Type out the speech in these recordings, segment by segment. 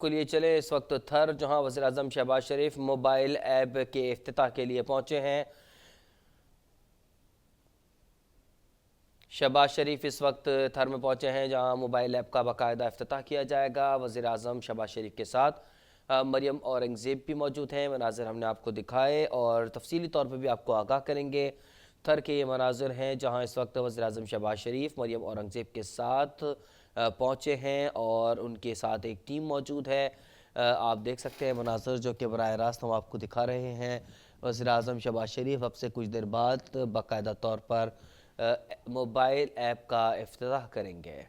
کے لیے چلے اس وقت تھر، جہاں وزیراعظم شہباز شریف موبائل ایپ کے افتتاح کے لیے پہنچے ہیں۔ شہباز شریف اس وقت تھر میں پہنچے ہیں، جہاں موبائل ایپ کا باقاعدہ افتتاح کیا جائے گا۔ وزیراعظم شہباز شریف کے ساتھ مریم اورنگزیب بھی موجود ہیں۔ مناظر ہم نے آپ کو دکھائے اور تفصیلی طور پہ بھی آپ کو آگاہ کریں گے۔ تھر کے یہ مناظر ہیں جہاں اس وقت وزیراعظم شہباز شریف مریم اورنگزیب کے ساتھ پہنچے ہیں اور ان کے ساتھ ایک ٹیم موجود ہے۔ آپ دیکھ سکتے ہیں مناظر جو کہ براہ راست ہم آپ کو دکھا رہے ہیں۔ وزیراعظم شہباز شریف اب سے کچھ دیر بعد باقاعدہ طور پر موبائل ایپ کا افتتاح کریں گے۔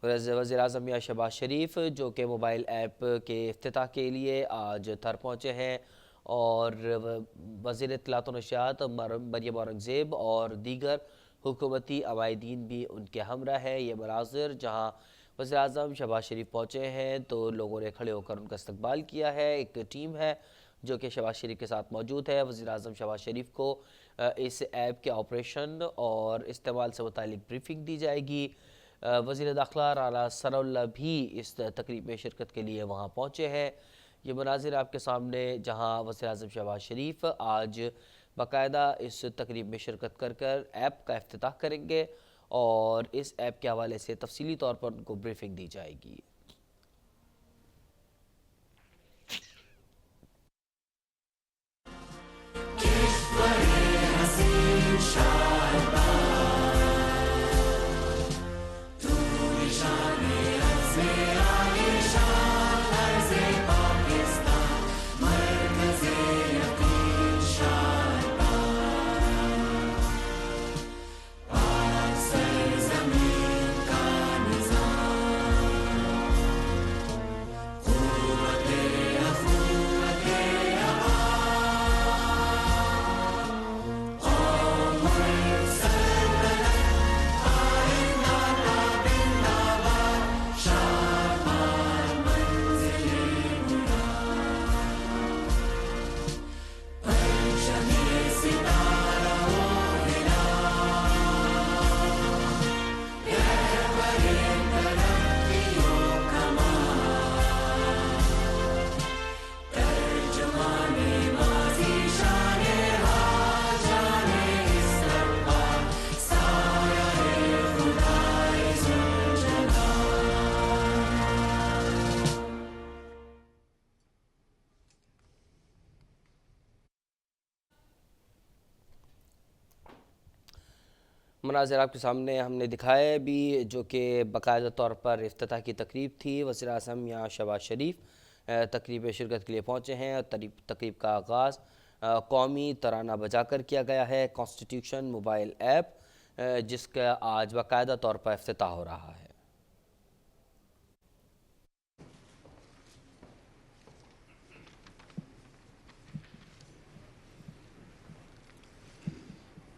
وزیراعظم شہباز شریف جو کہ موبائل ایپ کے افتتاح کے لیے آج تھر پہنچے ہیں، اور وزیر اطلاعات و نشریات مریم اورنگزیب اور دیگر حکومتی عمائدین بھی ان کے ہمراہ ہے۔ یہ مناظر جہاں وزیراعظم شہباز شریف پہنچے ہیں تو لوگوں نے کھڑے ہو کر ان کا استقبال کیا ہے۔ ایک ٹیم ہے جو کہ شہباز شریف کے ساتھ موجود ہے۔ وزیراعظم شہباز شریف کو اس ایپ کے آپریشن اور استعمال سے متعلق بریفنگ دی جائے گی۔ وزیر داخلہ رانا ثناءاللہ بھی اس تقریب میں شرکت کے لیے وہاں پہنچے ہیں۔ یہ مناظر آپ کے سامنے جہاں وزیراعظم شہباز شریف آج باقاعدہ اس تقریب میں شرکت کر ایپ کا افتتاح کریں گے اور اس ایپ کے حوالے سے تفصیلی طور پر ان کو بریفنگ دی جائے گی۔ مناظر آپ کے سامنے ہم نے دکھائے بھی جو کہ باقاعدہ طور پر افتتاح کی تقریب تھی۔ وزیراعظم شہباز شریف تقریب شرکت کے لیے پہنچے ہیں اور تقریب کا آغاز قومی ترانہ بجا کر کیا گیا ہے۔ کانسٹیٹیوشن موبائل ایپ جس کا آج باقاعدہ طور پر افتتاح ہو رہا ہے۔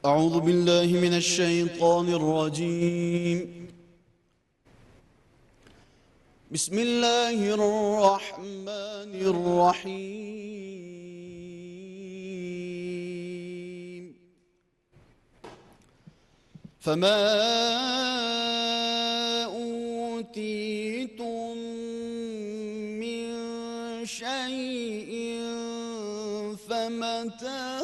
أعوذ بالله من الشيطان الرجيم. بسم الله الرحمن الرحيم. فما أوتيتم من شيء فمتاع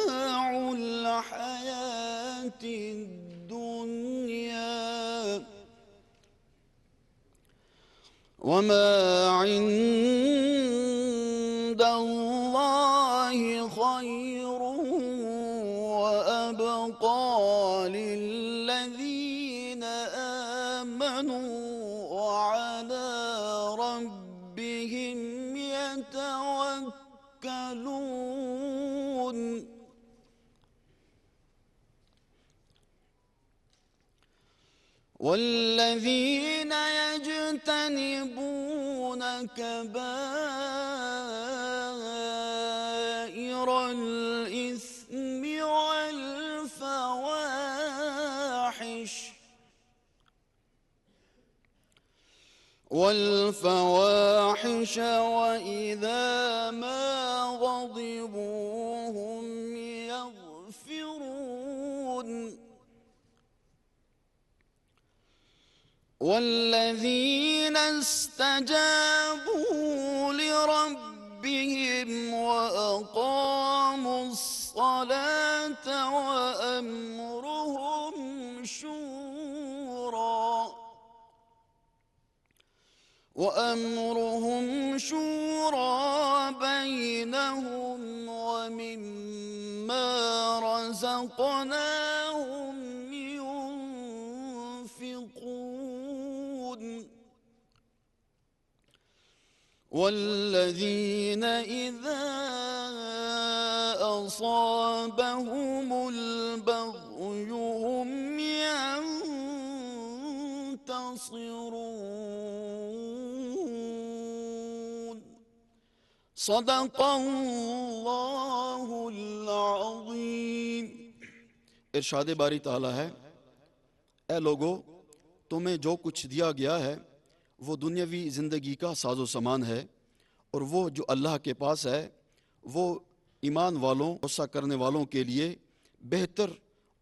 الحياة الدنيا وما عند الله خير وأبقى للذين آمنوا وعلى ربهم يتوكلون. والذين يجتنبون كبائر الإثم والفواحش وإذا ما غضبوا هم يغفرون. والذين استجابوا لربهم وأقاموا الصلاة وأمرهم شورى بينهم ومما رزقناهم ينفقون والذين إذا أصابهم البغي هم ينتصرون صدق اللہ العظیم۔ ارشاد باری تعالیٰ ہے، اے لوگو تمہیں جو کچھ دیا گیا ہے وہ دنیاوی زندگی کا ساز و سامان ہے، اور وہ جو اللہ کے پاس ہے وہ ایمان والوں غصہ کرنے والوں کے لیے بہتر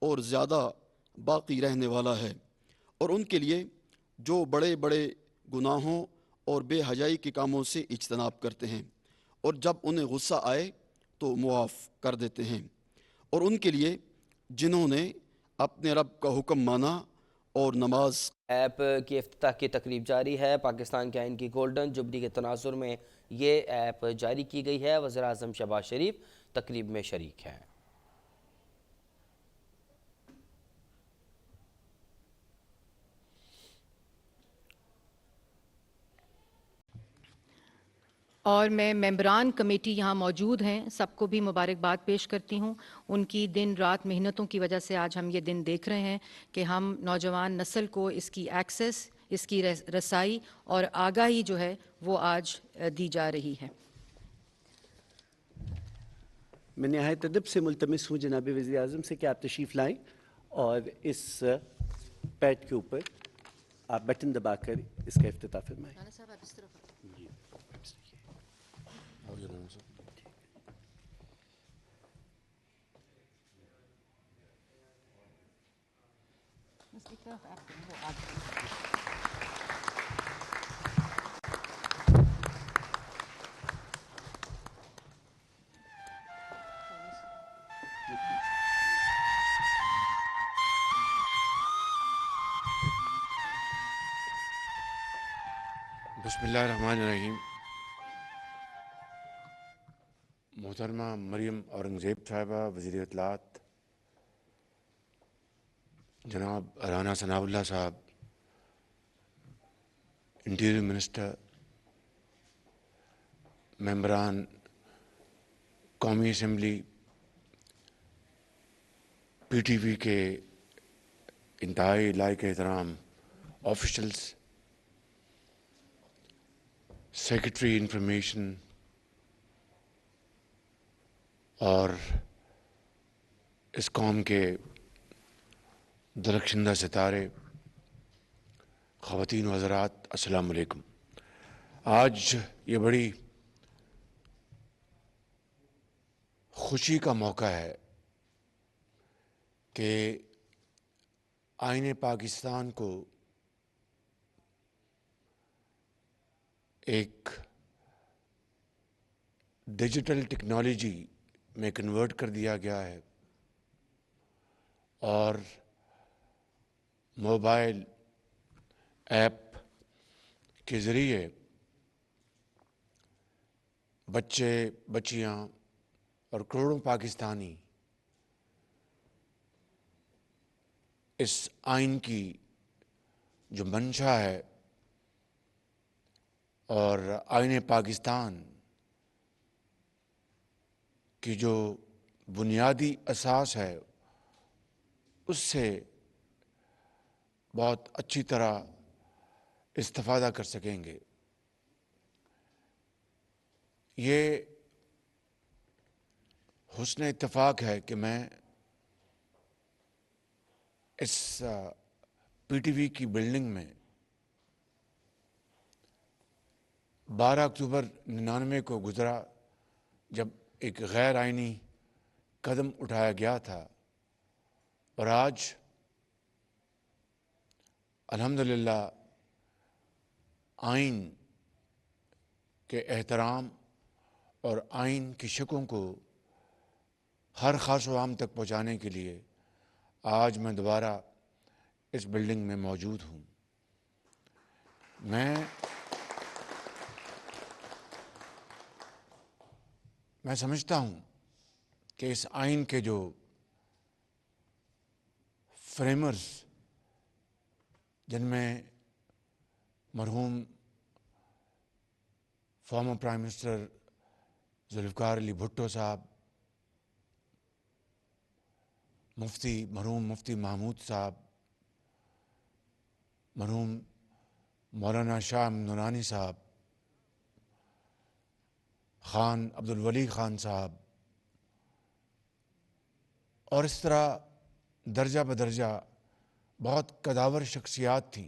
اور زیادہ باقی رہنے والا ہے، اور ان کے لیے جو بڑے بڑے گناہوں اور بے حیائی کے کاموں سے اجتناب کرتے ہیں، اور جب انہیں غصہ آئے تو معاف کر دیتے ہیں، اور ان کے لیے جنہوں نے اپنے رب کا حکم مانا اور نماز۔ ایپ کی افتتاح کی تقریب جاری ہے۔ پاکستان کے آئین کی گولڈن جبلی کے تناظر میں یہ ایپ جاری کی گئی ہے۔ وزیر اعظم شہباز شریف تقریب میں شریک ہیں۔ اور میں ممبران کمیٹی یہاں موجود ہیں، سب کو بھی مبارکباد پیش کرتی ہوں۔ ان کی دن رات محنتوں کی وجہ سے آج ہم یہ دن دیکھ رہے ہیں کہ ہم نوجوان نسل کو اس کی ایکسیس، اس کی رسائی اور آگاہی جو ہے وہ آج دی جا رہی ہے۔ میں نہایت ادب سے ملتمس ہوں جناب وزیر اعظم سے کہ آپ تشریف لائیں اور اس پیڈ کے اوپر آپ بٹن دبا کر اس کا افتتاح فرمائیں۔ بسم اللہ الرحمن الرحیم۔ محترمہ مریم اورنگزیب صاحبہ، وزیر اطلاعات جناب رانا ثناء اللہ صاحب، انٹیریئر منسٹر، ممبران قومی اسمبلی، پی ٹی وی کے انتہائی لائق احترام آفیشلز، سیکرٹری انفارمیشن اور اس قوم کے درخشندہ ستارے، خواتین و حضرات، السلام علیکم۔ آج یہ بڑی خوشی کا موقع ہے کہ آئین پاکستان کو ایک ڈیجیٹل ٹیکنالوجی میں کنورٹ کر دیا گیا ہے، اور موبائل ایپ کے ذریعے بچے، بچیاں اور کروڑوں پاکستانی اس آئین کی جو منشا ہے اور آئین پاکستان کی جو بنیادی اساس ہے اس سے بہت اچھی طرح استفادہ کر سکیں گے۔ یہ حسن اتفاق ہے کہ میں اس پی ٹی وی کی بلڈنگ میں 12 اکتوبر 99 کو گزرا، جب ایک غیر آئینی قدم اٹھایا گیا تھا، اور آج الحمدللہ آئین کے احترام اور آئین کی شکوں کو ہر خاص و عام تک پہنچانے کے لیے آج میں دوبارہ اس بلڈنگ میں موجود ہوں۔ میں سمجھتا ہوں کہ اس آئین کے جو فریمرز، جن میں مرحوم former prime minister Zulfiqar Ali Bhutto صاحب، مرحوم مفتی محمود صاحب، مرحوم مولانا شاہ نورانی صاحب، خان عبدالولی خان صاحب، اور اس طرح درجہ بدرجہ بہت قداور شخصیات تھیں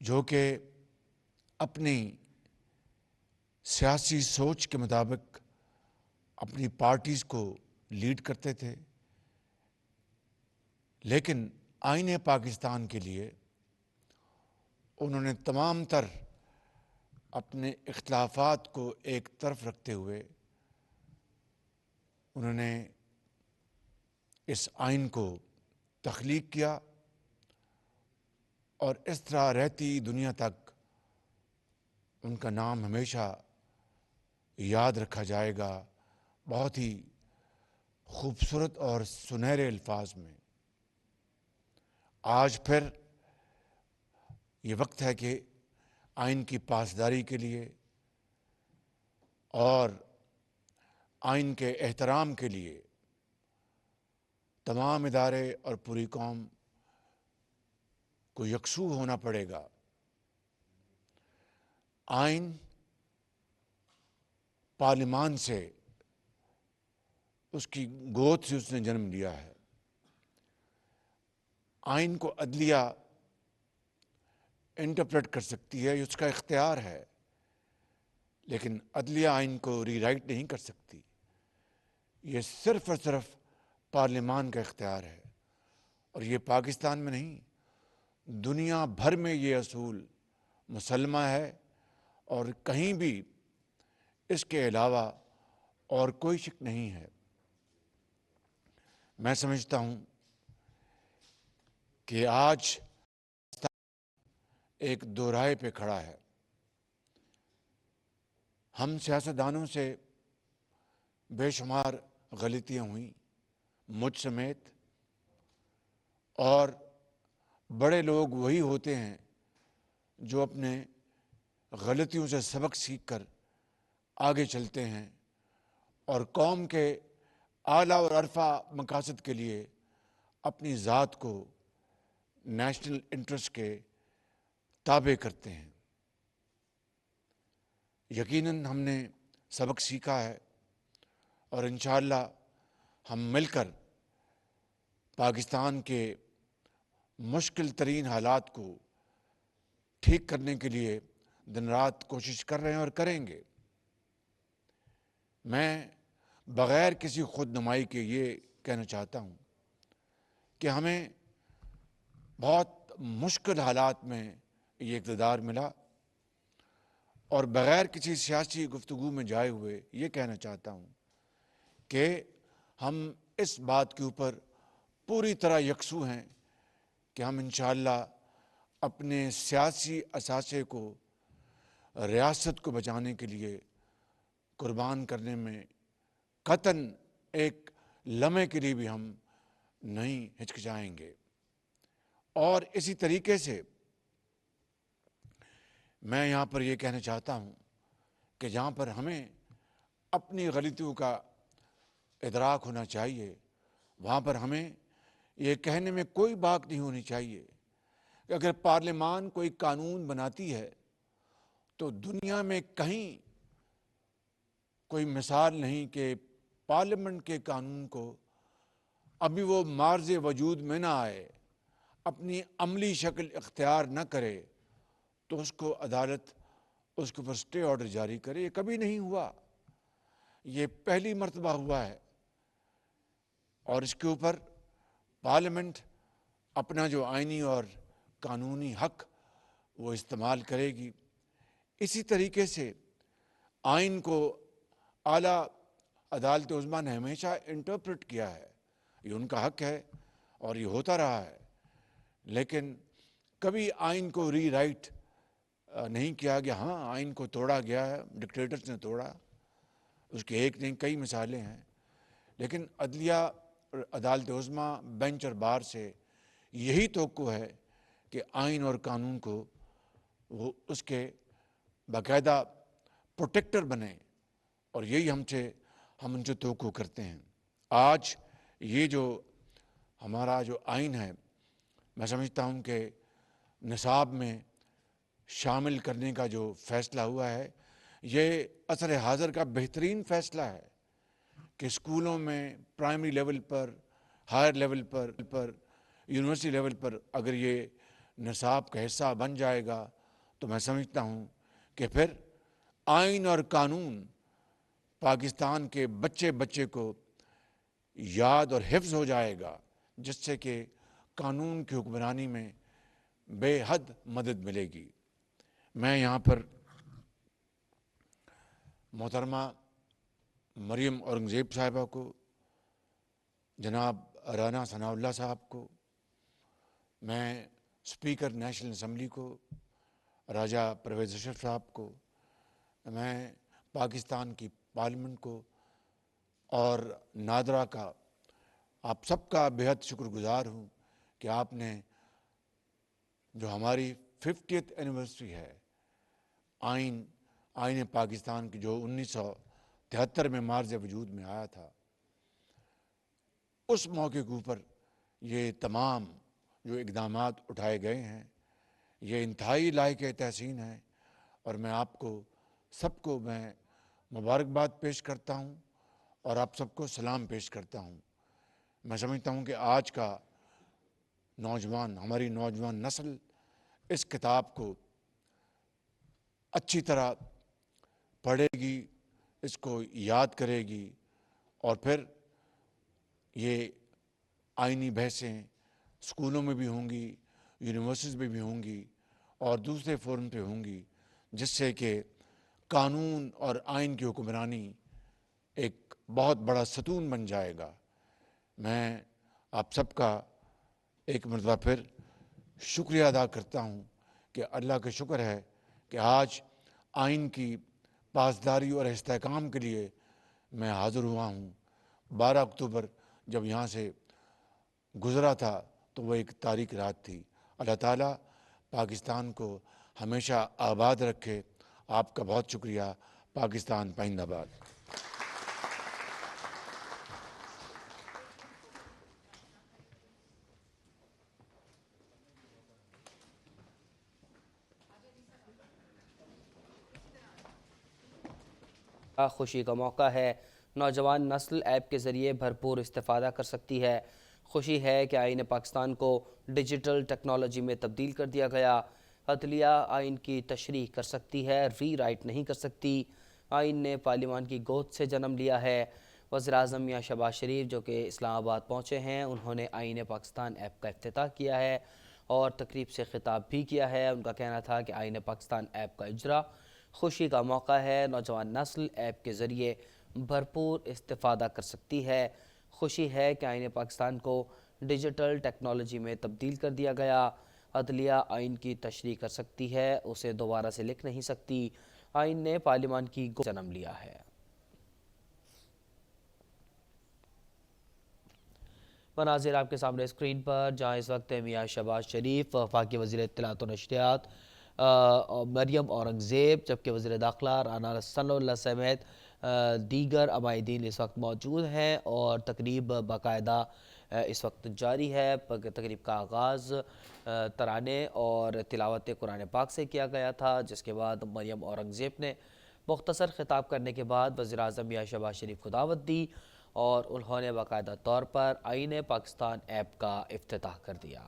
جو کہ اپنی سیاسی سوچ کے مطابق اپنی پارٹیز کو لیڈ کرتے تھے، لیکن آئین پاکستان کے لیے انہوں نے تمام تر اپنے اختلافات کو ایک طرف رکھتے ہوئے انہوں نے اس آئین کو تخلیق کیا، اور اس طرح رہتی دنیا تک ان کا نام ہمیشہ یاد رکھا جائے گا، بہت ہی خوبصورت اور سنہرے الفاظ میں۔ آج پھر یہ وقت ہے کہ آئین کی پاسداری کے لیے اور آئین کے احترام کے لیے تمام ادارے اور پوری قوم کو یکسو ہونا پڑے گا۔ آئین پارلیمان سے، اس کی گود سے اس نے جنم لیا ہے۔ آئین کو عدلیہ انٹرپریٹ کر سکتی ہے، یہ اس کا اختیار ہے، لیکن عدلیہ آئین کو ری رائٹ نہیں کر سکتی۔ یہ صرف اور صرف پارلیمان کا اختیار ہے، اور یہ پاکستان میں نہیں، دنیا بھر میں یہ اصول مسلمہ ہے، اور کہیں بھی اس کے علاوہ اور کوئی شک نہیں ہے۔ میں سمجھتا ہوں کہ آج ایک دوراہے پہ کھڑا ہے۔ ہم سیاستدانوں سے بے شمار غلطیاں ہوئیں، مجھ سمیت، اور بڑے لوگ وہی ہوتے ہیں جو اپنے غلطیوں سے سبق سیکھ کر آگے چلتے ہیں اور قوم کے اعلیٰ اور عرفہ مقاصد کے لیے اپنی ذات کو نیشنل انٹرسٹ کے تابع کرتے ہیں۔ یقیناً ہم نے سبق سیکھا ہے، اور انشاءاللہ ہم مل کر پاکستان کے مشکل ترین حالات کو ٹھیک کرنے کے لیے دن رات کوشش کر رہے ہیں اور کریں گے۔ میں بغیر کسی خود نمائی کے یہ کہنا چاہتا ہوں کہ ہمیں بہت مشکل حالات میں یہ اقتدار ملا، اور بغیر کسی سیاسی گفتگو میں جائے ہوئے یہ کہنا چاہتا ہوں کہ ہم اس بات کے اوپر پوری طرح یکسو ہیں کہ ہم انشاءاللہ اپنے سیاسی اثاثے کو، ریاست کو بچانے کے لیے قربان کرنے میں قطعاً ایک لمحے کے لیے بھی ہم نہیں ہچکچائیں گے۔ اور اسی طریقے سے میں یہاں پر یہ کہنا چاہتا ہوں کہ جہاں پر ہمیں اپنی غلطیوں کا ادراک ہونا چاہیے، وہاں پر ہمیں یہ کہنے میں کوئی باک نہیں ہونی چاہیے کہ اگر پارلیمان کوئی قانون بناتی ہے تو دنیا میں کہیں کوئی مثال نہیں کہ پارلیمنٹ کے قانون کو ابھی وہ معرض وجود میں نہ آئے، اپنی عملی شکل اختیار نہ کرے تو اس کو عدالت اس کے اوپر سٹے آرڈر جاری کرے۔ یہ کبھی نہیں ہوا، یہ پہلی مرتبہ ہوا ہے، اور اس کے اوپر پارلیمنٹ اپنا جو آئینی اور قانونی حق وہ استعمال کرے گی۔ اسی طریقے سے آئین کو اعلیٰ عدالت عظمیٰ نے ہمیشہ انٹرپریٹ کیا ہے، یہ ان کا حق ہے اور یہ ہوتا رہا ہے، لیکن کبھی آئین کو ری رائٹ نہیں کیا گیا۔ ہاں، آئین کو توڑا گیا ہے، ڈکٹیٹرز نے توڑا، اس کی ایک نہیں کئی مثالیں ہیں، لیکن عدلیہ عدالت عظمیٰ بینچ اور بار سے یہی توقع ہے کہ آئین اور قانون کو وہ اس کے باقاعدہ پروٹیکٹر بنے، اور یہی ہم ان سے توقع کرتے ہیں۔ آج یہ جو ہمارا جو آئین ہے، میں سمجھتا ہوں کہ نصاب میں شامل کرنے کا جو فیصلہ ہوا ہے، یہ عصر حاضر کا بہترین فیصلہ ہے کہ اسکولوں میں پرائمری لیول پر، ہائر لیول پر، یونیورسٹی لیول پر اگر یہ نصاب کا حصہ بن جائے گا تو میں سمجھتا ہوں کہ پھر آئین اور قانون پاکستان کے بچے کو یاد اور حفظ ہو جائے گا، جس سے کہ قانون کی حکمرانی میں بے حد مدد ملے گی۔ میں یہاں پر محترمہ مریم اورنگزیب صاحبہ کو، جناب رانا ثناء اللہ صاحب کو، میں اسپیکر نیشنل اسمبلی کو راجہ پرویز اشرف صاحب کو، میں پاکستان کی پارلیمنٹ کو اور نادرا کا، آپ سب کا بے حد شکر گزار ہوں کہ آپ نے جو ہماری 50th اینیورسری ہے آئین پاکستان کی، جو 1973 میں مارز وجود میں آیا تھا، اس موقع کے اوپر یہ تمام جو اقدامات اٹھائے گئے ہیں، یہ انتہائی لائق تحسین ہے، اور میں آپ کو سب کو میں مبارکباد پیش کرتا ہوں اور آپ سب کو سلام پیش کرتا ہوں۔ میں سمجھتا ہوں کہ آج کا نوجوان، ہماری نوجوان نسل اس کتاب کو اچھی طرح پڑھے گی، اس کو یاد کرے گی، اور پھر یہ آئینی بحثیں اسکولوں میں بھی ہوں گی، یونیورسٹیز میں بھی ہوں گی، اور دوسرے فورم پہ ہوں گی، جس سے کہ قانون اور آئین کی حکمرانی ایک بہت بڑا ستون بن جائے گا۔ میں آپ سب کا ایک مرتبہ پھر شکریہ ادا کرتا ہوں کہ اللہ کا شکر ہے کہ آج آئین کی پاسداری اور استحکام کے لیے میں حاضر ہوا ہوں۔ 12 اکتوبر جب یہاں سے گزرا تھا تو وہ ایک تاریک رات تھی۔ اللہ تعالیٰ پاکستان کو ہمیشہ آباد رکھے۔ آپ کا بہت شکریہ۔ پاکستان پائندہ باد۔ خوشی کا موقع ہے، نوجوان نسل ایپ کے ذریعے بھرپور استفادہ کر سکتی ہے۔ خوشی ہے کہ آئین پاکستان کو ڈیجیٹل ٹیکنالوجی میں تبدیل کر دیا گیا۔ عدلیہ آئین کی تشریح کر سکتی ہے، ری رائٹ نہیں کر سکتی۔ آئین نے پارلیمان کی گود سے جنم لیا ہے۔ وزیراعظم میاں شہباز شریف جو کہ اسلام آباد پہنچے ہیں، انہوں نے آئین پاکستان ایپ کا افتتاح کیا ہے اور تقریب سے خطاب بھی کیا ہے۔ ان کا کہنا تھا کہ آئین پاکستان ایپ کا اجرا خوشی کا موقع ہے، نوجوان نسل ایپ کے ذریعے بھرپور استفادہ کر سکتی ہے۔ خوشی ہے کہ آئین پاکستان کو ڈیجیٹل ٹیکنالوجی میں تبدیل کر دیا گیا۔ عدلیہ آئین کی تشریح کر سکتی ہے، اسے دوبارہ سے لکھ نہیں سکتی۔ آئین نے پارلیمان کی گود سے جنم لیا ہے۔ مناظر آپ کے سامنے اسکرین پر، جہاں اس وقت میاں شہباز شریف، وفاقی وزیر اطلاعات و نشریات مریم اورنگزیب، جبکہ وزیر داخلہ رانا ثناء اللہ سمیت دیگر عمائدین اس وقت موجود ہیں، اور تقریب باقاعدہ اس وقت جاری ہے۔ تقریب کا آغاز ترانے اور تلاوت قرآن پاک سے کیا گیا تھا، جس کے بعد مریم اورنگزیب نے مختصر خطاب کرنے کے بعد وزیراعظم میاں شہباز شریف کو دعوت دی اور انہوں نے باقاعدہ طور پر آئین پاکستان ایپ کا افتتاح کر دیا۔